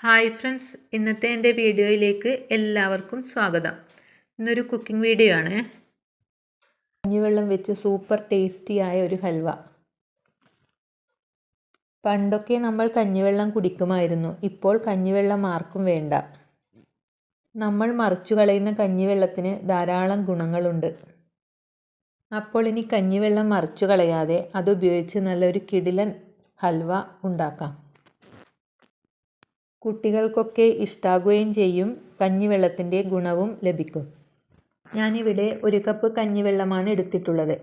Hi friends, ഇന്നത്തെ എൻ്റെ വീഡിയോയിലേക്ക് എല്ലാവർക്കും സ്വാഗതം. ഇന്നൊരു കുക്കിംഗ് വീഡിയോ ആണ്. കഞ്ഞിവെള്ളം വെച്ച് സൂപ്പർ ടേസ്റ്റിയായ ഒരു ഹൽവ. പണ്ടൊക്കെ നമ്മൾ കഞ്ഞിവെള്ളം കുടിക്കുമായിരുന്നു. ഇപ്പോൾ കഞ്ഞിവെള്ളം ആർക്കും വേണ്ട. നമ്മൾ മറിച്ചു കളയുന്ന കഞ്ഞിവെള്ളത്തിന് ധാരാളം ഗുണങ്ങളുണ്ട്. അപ്പോൾ ഇനി കഞ്ഞിവെള്ളം മറിച്ചു കളയാതെ അതുപയോഗിച്ച് നല്ലൊരു കിടിലൻ ഹൽവ ഉണ്ടാക്കാം. കുട്ടികൾക്കൊക്കെ ഇഷ്ടാകുകയും ചെയ്യും. കഞ്ഞിവെള്ളത്തിൻ്റെ ഗുണവും ലഭിക്കും. ഞാനിവിടെ 1 കപ്പ് കഞ്ഞിവെള്ളമാണ് എടുത്തിട്ടുള്ളത്.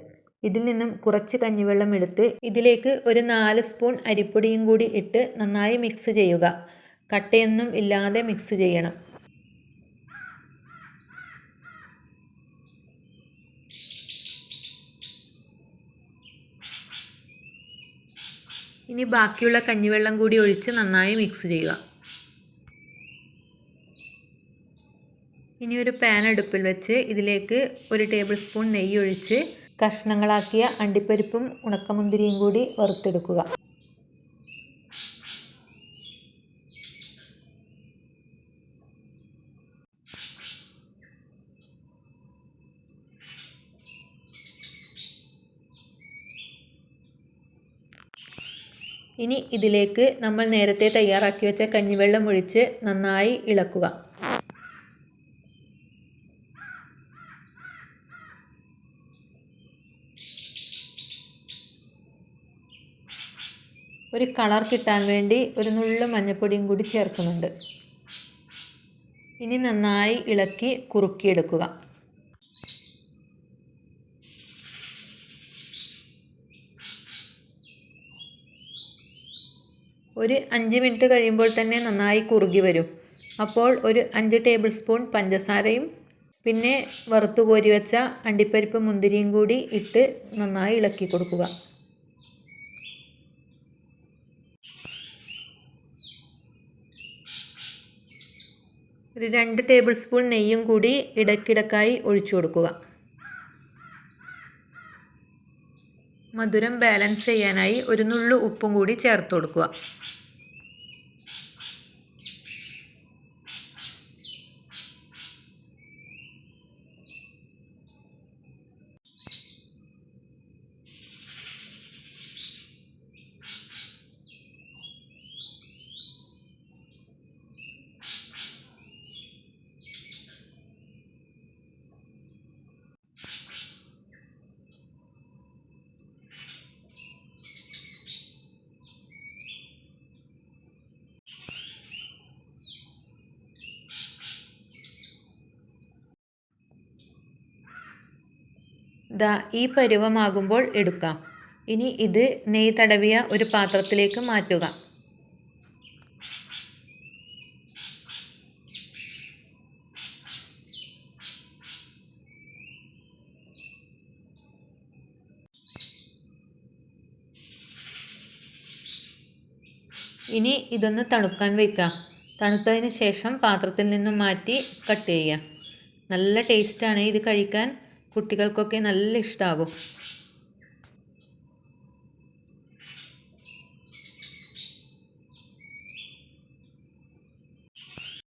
ഇതിൽ നിന്നും കുറച്ച് കഞ്ഞിവെള്ളം എടുത്ത് ഇതിലേക്ക് ഒരു 4 സ്പൂൺ അരിപ്പൊടിയും കൂടി ഇട്ട് നന്നായി മിക്സ് ചെയ്യുക. കട്ടയൊന്നും ഇല്ലാതെ മിക്സ് ചെയ്യണം. ഇനി ബാക്കിയുള്ള കഞ്ഞിവെള്ളം കൂടി ഒഴിച്ച് നന്നായി മിക്സ് ചെയ്യുക. ഇനി ഒരു പാൻ അടുപ്പിൽ വെച്ച് ഇതിലേക്ക് 1 ടേബിൾ സ്പൂൺ നെയ്യ് ഒഴിച്ച് കഷ്ണങ്ങളാക്കിയ അണ്ടിപ്പരിപ്പും ഉണക്കമുന്തിരിയും കൂടി വറുത്തെടുക്കുക. ഇനി ഇതിലേക്ക് നമ്മൾ നേരത്തെ തയ്യാറാക്കി വെച്ച കഞ്ഞിവെള്ളം ഒഴിച്ച് നന്നായി ഇളക്കുക. ഒരു കളർ കിട്ടാൻ വേണ്ടി ഒരു നുള്ളു മഞ്ഞൾപ്പൊടിയും കൂടി ചേർക്കുന്നുണ്ട്. ഇനി നന്നായി ഇളക്കി കുറുക്കിയെടുക്കുക. ഒരു 5 മിനിറ്റ് കഴിയുമ്പോൾ തന്നെ നന്നായി കുറുകി വരും. അപ്പോൾ ഒരു 5 ടേബിൾ സ്പൂൺ പഞ്ചസാരയും പിന്നെ വറുത്തു കോരി വെച്ച അണ്ടിപ്പരിപ്പ് മുന്തിരിയും കൂടി ഇട്ട് നന്നായി ഇളക്കി കൊടുക്കുക. ഒരു 2 ടേബിൾ സ്പൂൺ നെയ്യും കൂടി ഇടയ്ക്കിടയ്ക്കായി ഒഴിച്ചു കൊടുക്കുക. മധുരം ബാലൻസ് ചെയ്യാനായി ഒരു നുള്ളു ഉപ്പും കൂടി ചേർത്ത് കൊടുക്കുക. ഈ പരുവമാകുമ്പോൾ എടുക്കാം. ഇനി ഇത് നെയ്യ് തടവിയ ഒരു പാത്രത്തിലേക്ക് മാറ്റുക. ഇനി ഇതൊന്ന് തണുക്കാൻ വയ്ക്കാം. തണുത്തതിന് ശേഷം പാത്രത്തിൽ നിന്നും മാറ്റി കട്ട് ചെയ്യുക. നല്ല ടേസ്റ്റാണ് ഇത് കഴിക്കാൻ. കുട്ടികൾക്കൊക്കെ നല്ല ഇഷ്ടമാകും.